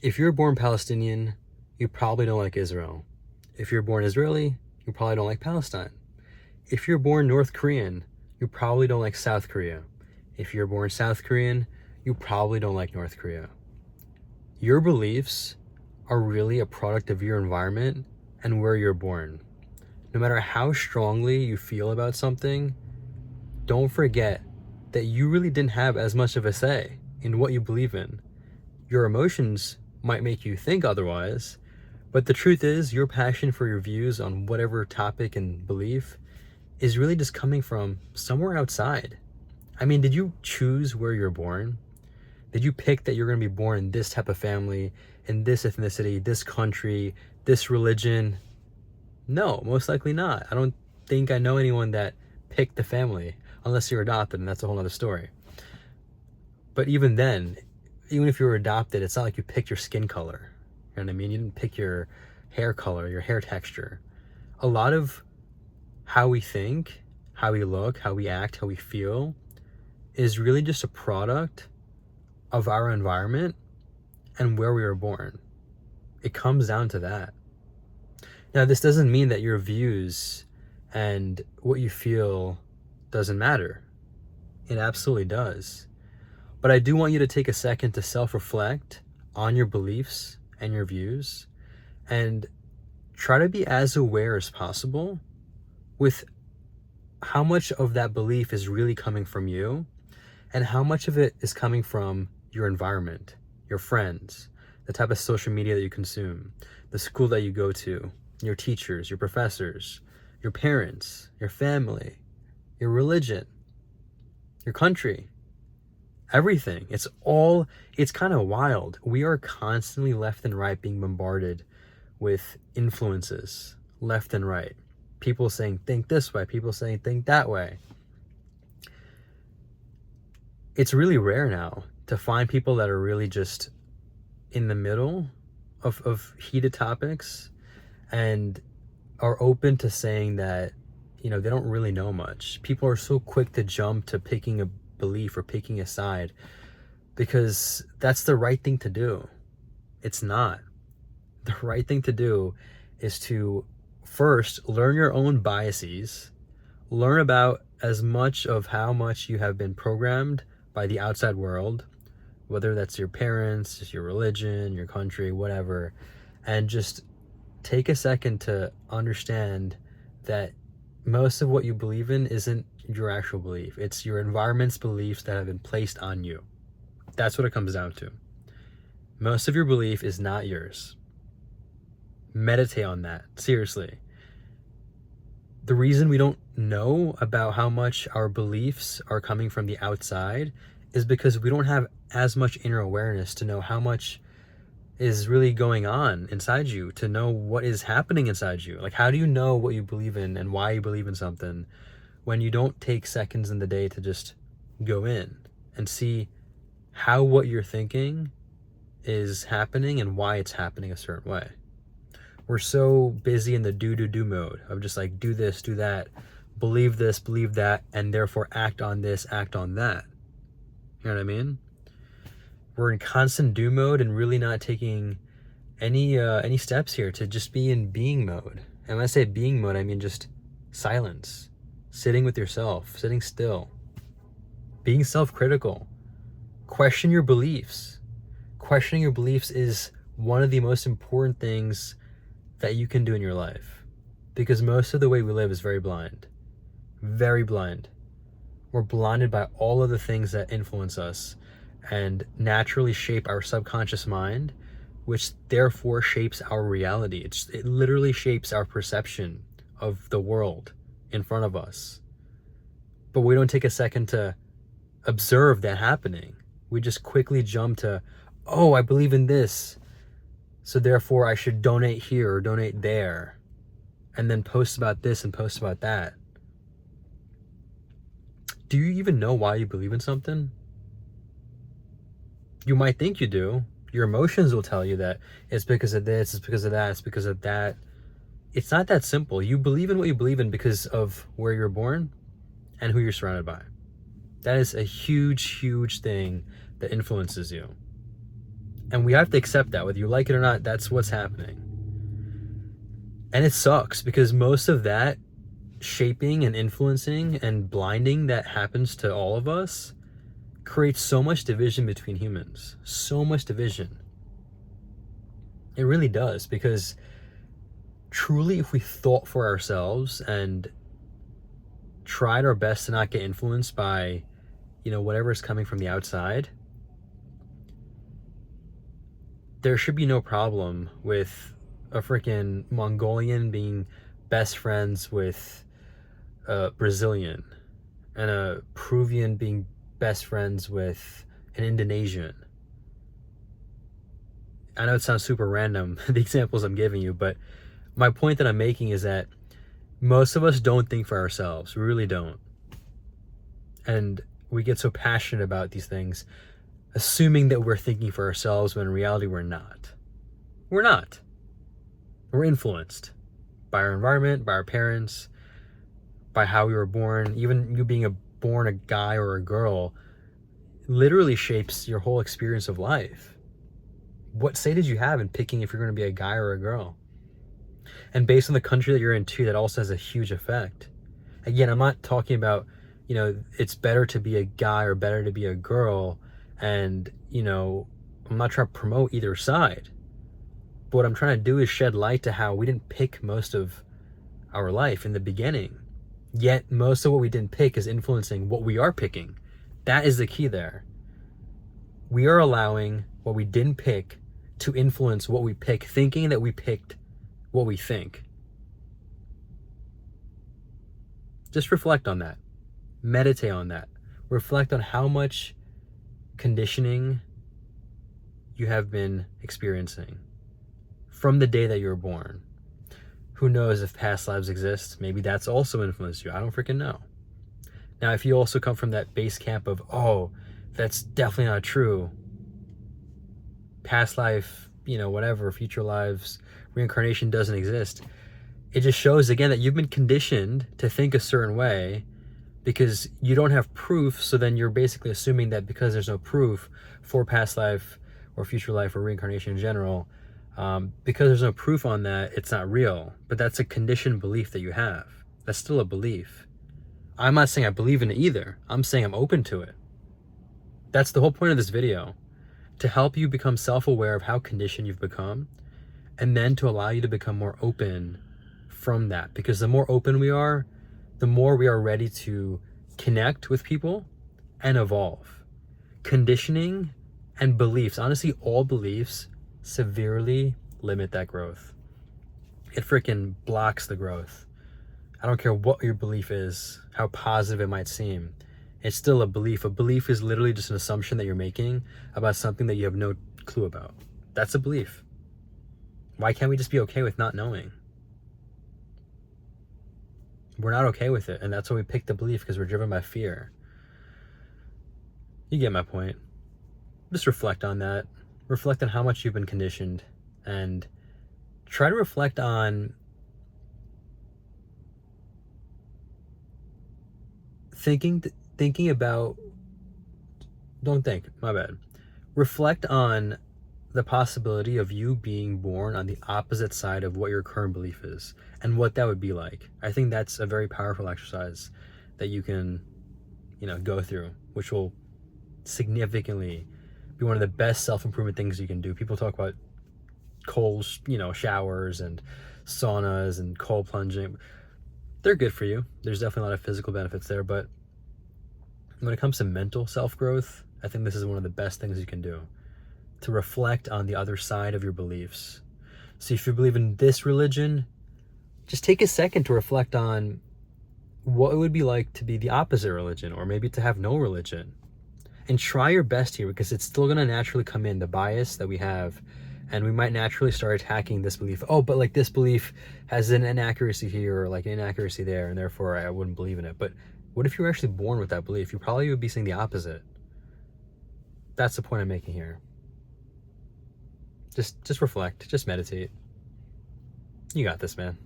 If you're born Palestinian, you probably don't like Israel. If you're born Israeli, you probably don't like Palestine. If you're born North Korean, you probably don't like South Korea. If you're born South Korean, you probably don't like North Korea. Your beliefs are really a product of your environment and where you're born. No matter how strongly you feel about something, don't forget that you really didn't have as much of a say in what you believe in. Your emotions might make you think otherwise, but the truth is, your passion for your views on whatever topic and belief is really just coming from somewhere outside. I mean, did you choose where you're born? Did you pick that you're going to be born in this type of family, in this ethnicity, this country, this religion? No, most likely not. I don't think I know anyone that picked the family, unless you're adopted, and that's a whole other story. But even then, even if you were adopted, it's not like you picked your skin color. You know what I mean? You didn't pick your hair color, your hair texture. A lot of how we think, how we look, how we act, how we feel is really just a product of our environment and where we were born. It comes down to that. Now, this doesn't mean that your views and what you feel doesn't matter. It absolutely does. But I do want you to take a second to self-reflect on your beliefs and your views and try to be as aware as possible with how much of that belief is really coming from you and how much of it is coming from your environment, your friends, the type of social media that you consume, the school that you go to, your teachers, your professors, your parents, your family, your religion, your country, everything. It's kind of wild. We are constantly left and right being bombarded with influences left and right. People saying think this way, people saying think that way. It's really rare now to find people that are really just in the middle of heated topics and are open to saying that, they don't really know much. People are so quick to jump to picking a belief or picking a side because that's the right thing to do. It's not. The right thing to do is to first learn your own biases, learn about as much of how much you have been programmed by the outside world, whether that's your parents, your religion, your country, whatever, and just take a second to understand that most of what you believe in isn't your actual belief. It's your environment's beliefs that have been placed on you. That's what it comes down to. Most of your belief is not yours. Meditate on that, seriously. The reason we don't know about how much our beliefs are coming from the outside is because we don't have as much inner awareness to know how much is really going on inside you, to know what is happening inside you. Like, how do you know what you believe in and why you believe in something when you don't take seconds in the day to just go in and see how what you're thinking is happening and why it's happening a certain way? We're so busy in the do mode of just like, do this, do that, believe this, believe that, and therefore act on this, act on that. You know what I mean? We're in constant do mode and really not taking any steps here to just be in being mode. And when I say being mode, I mean just silence, sitting with yourself, sitting still, being self-critical, question your beliefs. Questioning your beliefs is one of the most important things that you can do in your life, because most of the way we live is very blind, very blind. We're blinded by all of the things that influence us and naturally shape our subconscious mind, which therefore shapes our reality. It literally shapes our perception of the world in front of us. But we don't take a second to observe that happening. We just quickly jump to, oh, I believe in this, so therefore I should donate here or donate there, and then post about this and post about that. Do you even know why you believe in something? You might think you do. Your emotions will tell you that it's because of this, it's because of that, it's because of that. It's not that simple. You believe in what you believe in because of where you're born and who you're surrounded by. That is a huge, huge thing that influences you. And we have to accept that, whether you like it or not. That's what's happening. And it sucks because most of that shaping and influencing and blinding that happens to all of us creates so much division between humans. So much division. It really does, because truly, if we thought for ourselves and tried our best to not get influenced by, whatever is coming from the outside, there should be no problem with a freaking Mongolian being best friends with a Brazilian, and a Peruvian being best friends with an Indonesian. I know it sounds super random, the examples I'm giving you, but my point that I'm making is that most of us don't think for ourselves. We really don't. And we get so passionate about these things, assuming that we're thinking for ourselves, when in reality we're not. We're not. We're influenced by our environment, by our parents, by how we were born. Even you being born a guy or a girl literally shapes your whole experience of life. What say did you have in picking if you're going to be a guy or a girl? And based on the country that you're in too, that also has a huge effect. Again, I'm not talking about, it's better to be a guy or better to be a girl. And, I'm not trying to promote either side. But what I'm trying to do is shed light to how we didn't pick most of our life in the beginning. Yet most of what we didn't pick is influencing what we are picking. That is the key there. We are allowing what we didn't pick to influence what we pick, thinking that we picked what we think. Just reflect on that. Meditate on that. Reflect on how much conditioning you have been experiencing from the day that you were born. Who knows if past lives exist? Maybe that's also influenced you. I don't freaking know. Now, if you also come from that base camp of, oh, that's definitely not true. Past life, whatever, future lives, reincarnation doesn't exist. It just shows, again, that you've been conditioned to think a certain way because you don't have proof. So then you're basically assuming that because there's no proof for past life or future life or reincarnation in general, because there's no proof on that, it's not real. But that's a conditioned belief that you have. That's still a belief. I'm not saying I believe in it either. I'm saying I'm open to it. That's the whole point of this video, to help you become self-aware of how conditioned you've become, and then to allow you to become more open from that. Because the more open we are, the more we are ready to connect with people and evolve. Conditioning and beliefs, honestly, all beliefs severely limit that growth. It freaking blocks the growth. I don't care what your belief is, how positive it might seem. It's still a belief. A belief is literally just an assumption that you're making about something that you have no clue about. That's a belief. Why can't we just be okay with not knowing? We're not okay with it, and that's why we pick the belief, because we're driven by fear. You get my point. Just reflect on that. Reflect on how much you've been conditioned, and try to reflect on thinking about, don't think, my bad. Reflect on the possibility of you being born on the opposite side of what your current belief is and what that would be like. I think that's a very powerful exercise that you can, go through, which will significantly be one of the best self-improvement things you can do. People talk about cold, showers and saunas and cold plunging. They're good for you. There's definitely a lot of physical benefits there, but when it comes to mental self-growth, I think this is one of the best things you can do, to reflect on the other side of your beliefs. So if you believe in this religion, just take a second to reflect on what it would be like to be the opposite religion, or maybe to have no religion. And try your best here, because it's still going to naturally come in, the bias that we have, and we might naturally start attacking this belief. Oh, but like this belief has an inaccuracy here, or like an inaccuracy there, and therefore I wouldn't believe in it. But what if you were actually born with that belief? You probably would be saying the opposite. That's the point I'm making here. Just reflect, just meditate. You got this, man.